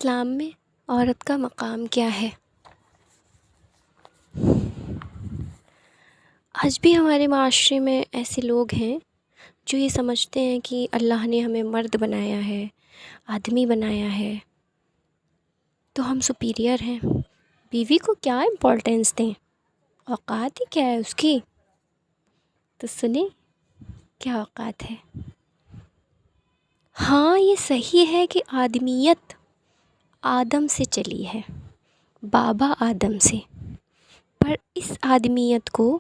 اسلام میں عورت کا مقام کیا ہے؟ آج بھی ہمارے معاشرے میں ایسے لوگ ہیں جو یہ سمجھتے ہیں کہ اللہ نے ہمیں مرد بنایا ہے، آدمی بنایا ہے تو ہم سپیریئر ہیں، بیوی کو کیا امپورٹنس دیں، اوقات ہی کیا ہے اس کی۔ تو سنیں کیا اوقات ہے۔ ہاں یہ صحیح ہے کہ آدمیت آدم سے چلی ہے، بابا آدم سے، پر اس آدمیت کو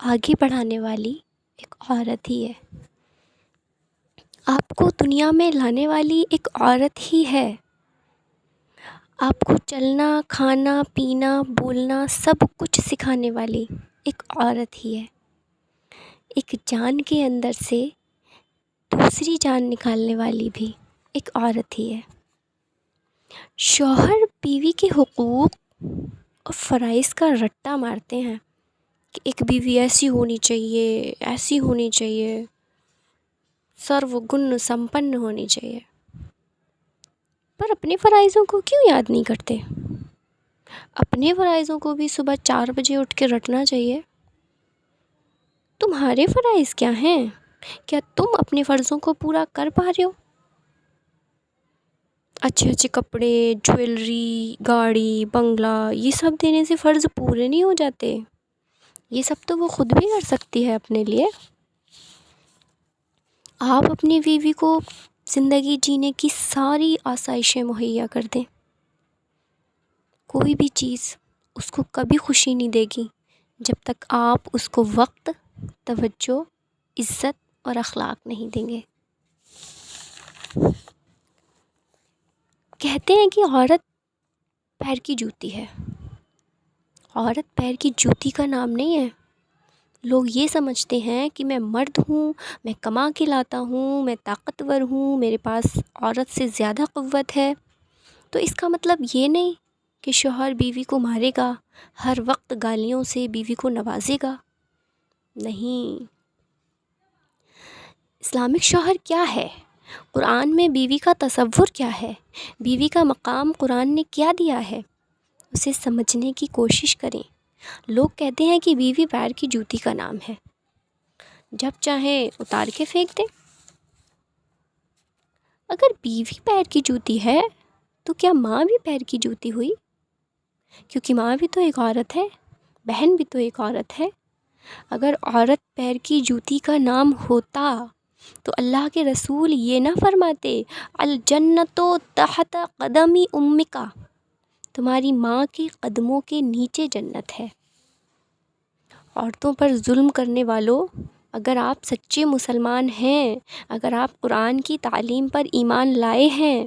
آگے بڑھانے والی ایک عورت ہی ہے، آپ کو دنیا میں لانے والی ایک عورت ہی ہے، آپ کو چلنا کھانا پینا بولنا سب کچھ سکھانے والی ایک عورت ہی ہے، ایک جان کے اندر سے دوسری جان نکالنے والی بھی ایک عورت ہی ہے۔ شوہر بیوی کے حقوق اور فرائض کا رٹا مارتے ہیں کہ ایک بیوی ایسی ہونی چاہیے، ایسی ہونی چاہیے، سرو گن سمپن ہونی چاہیے، پر اپنے فرائضوں کو کیوں یاد نہیں کرتے؟ اپنے فرائضوں کو بھی صبح 4 بجے اٹھ کے رٹنا چاہیے۔ تمہارے فرائض کیا ہیں؟ کیا تم اپنے فرضوں کو پورا کر پا رہے ہو؟ اچھے اچھے کپڑے، جویلری، گاڑی، بنگلہ، یہ سب دینے سے فرض پورے نہیں ہو جاتے، یہ سب تو وہ خود بھی کر سکتی ہے اپنے لیے۔ آپ اپنی بیوی کو زندگی جینے کی ساری آسائشیں مہیا کر دیں، کوئی بھی چیز اس کو کبھی خوشی نہیں دے گی جب تک آپ اس کو وقت، توجہ، عزت اور اخلاق نہیں دیں گے۔ کہتے ہیں کہ عورت پیر کی جوتی ہے، عورت پیر کی جوتی کا نام نہیں ہے۔ لوگ یہ سمجھتے ہیں کہ میں مرد ہوں، میں کما کے لاتا ہوں، میں طاقتور ہوں، میرے پاس عورت سے زیادہ قوت ہے، تو اس کا مطلب یہ نہیں کہ شوہر بیوی کو مارے گا، ہر وقت گالیوں سے بیوی کو نوازے گا، نہیں۔ اسلامک شوہر کیا ہے؟ قرآن میں بیوی کا تصور کیا ہے؟ بیوی کا مقام قرآن نے کیا دیا ہے؟ اسے سمجھنے کی کوشش کریں۔ لوگ کہتے ہیں کہ بیوی پیر کی جوتی کا نام ہے، جب چاہیں اتار کے پھینک دیں۔ اگر بیوی پیر کی جوتی ہے تو کیا ماں بھی پیر کی جوتی ہوئی؟ کیونکہ ماں بھی تو ایک عورت ہے، بہن بھی تو ایک عورت ہے۔ اگر عورت پیر کی جوتی کا نام ہوتا تو اللہ کے رسول یہ نہ فرماتے الجنت تحت قدمی امکا، تمہاری ماں کے قدموں کے نیچے جنت ہے۔ عورتوں پر ظلم کرنے والوں، اگر آپ سچے مسلمان ہیں، اگر آپ قرآن کی تعلیم پر ایمان لائے ہیں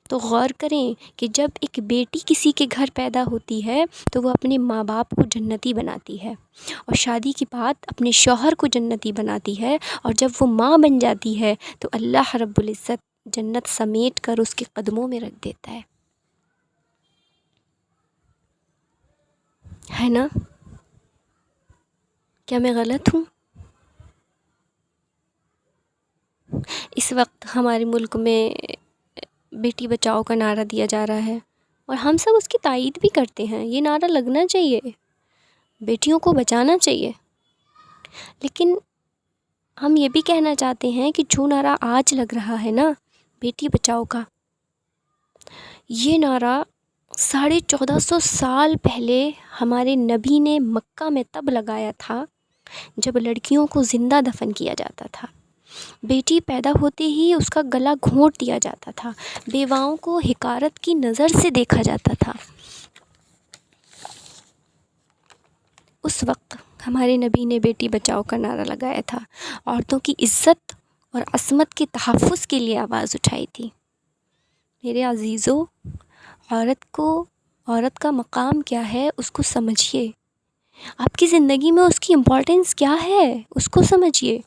تو غور کریں کہ جب ایک بیٹی کسی کے گھر پیدا ہوتی ہے تو وہ اپنے ماں باپ کو جنتی بناتی ہے، اور شادی کے بعد اپنے شوہر کو جنتی بناتی ہے، اور جب وہ ماں بن جاتی ہے تو اللہ رب العزت جنت سمیٹ کر اس کے قدموں میں رکھ دیتا ہے نا؟ کیا میں غلط ہوں؟ اس وقت ہمارے ملک میں بیٹی بچاؤ کا نعرہ دیا جا رہا ہے اور ہم سب اس کی تائید بھی کرتے ہیں، یہ نعرہ لگنا چاہیے، بیٹیوں کو بچانا چاہیے، لیکن ہم یہ بھی کہنا چاہتے ہیں کہ جو نعرہ آج لگ رہا ہے نا بیٹی بچاؤ کا، یہ نعرہ 1450 سال پہلے ہمارے نبی نے مکہ میں تب لگایا تھا جب لڑکیوں کو زندہ دفن کیا جاتا تھا، بیٹی پیدا ہوتے ہی اس کا گلا گھونٹ دیا جاتا تھا، بیواؤں کو حقارت کی نظر سے دیکھا جاتا تھا۔ اس وقت ہمارے نبی نے بیٹی بچاؤ کا نعرہ لگایا تھا، عورتوں کی عزت اور عصمت کے تحفظ کے لیے آواز اٹھائی تھی۔ میرے عزیزو، عورت کا مقام کیا ہے اس کو سمجھیے، آپ کی زندگی میں اس کی امپورٹنس کیا ہے اس کو سمجھیے۔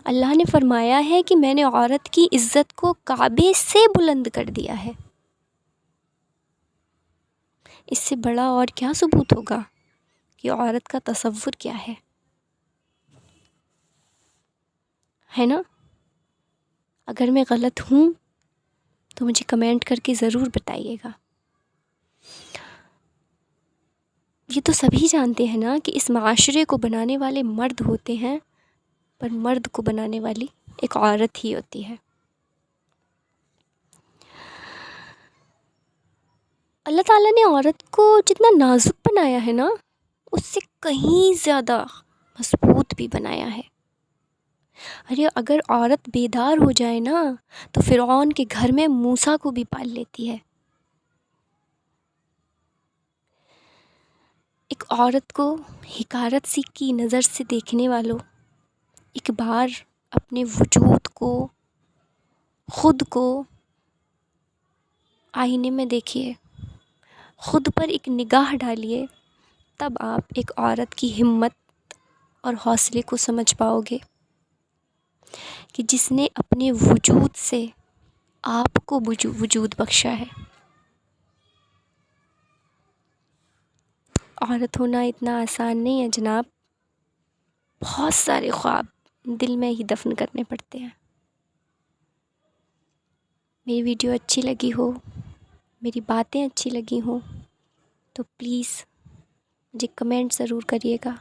اللہ نے فرمایا ہے کہ میں نے عورت کی عزت کو کعبے سے بلند کر دیا ہے، اس سے بڑا اور کیا ثبوت ہوگا کہ عورت کا تصور کیا ہے نا؟ اگر میں غلط ہوں تو مجھے کمنٹ کر کے ضرور بتائیے گا۔ یہ تو سبھی جانتے ہیں نا کہ اس معاشرے کو بنانے والے مرد ہوتے ہیں، پر مرد کو بنانے والی ایک عورت ہی ہوتی ہے۔ اللہ تعالیٰ نے عورت کو جتنا نازک بنایا ہے نا، اس سے کہیں زیادہ مضبوط بھی بنایا ہے۔ ارے اگر عورت بیدار ہو جائے نا تو فرعون کے گھر میں موسیٰ کو بھی پال لیتی ہے۔ ایک عورت کو حقارت سی کی نظر سے دیکھنے والوں، ایک بار اپنے وجود کو، خود کو آئینے میں دیکھیے، خود پر ایک نگاہ ڈالیے، تب آپ ایک عورت کی ہمت اور حوصلے کو سمجھ پاؤ گے کہ جس نے اپنے وجود سے آپ کو وجود بخشا ہے۔ عورت ہونا اتنا آسان نہیں ہے جناب، بہت سارے خواب دل میں ہی دفن کرنے پڑتے ہیں۔ میری ویڈیو اچھی لگی ہو، میری باتیں اچھی لگی ہوں تو پلیز مجھے کمنٹ ضرور کریے گا۔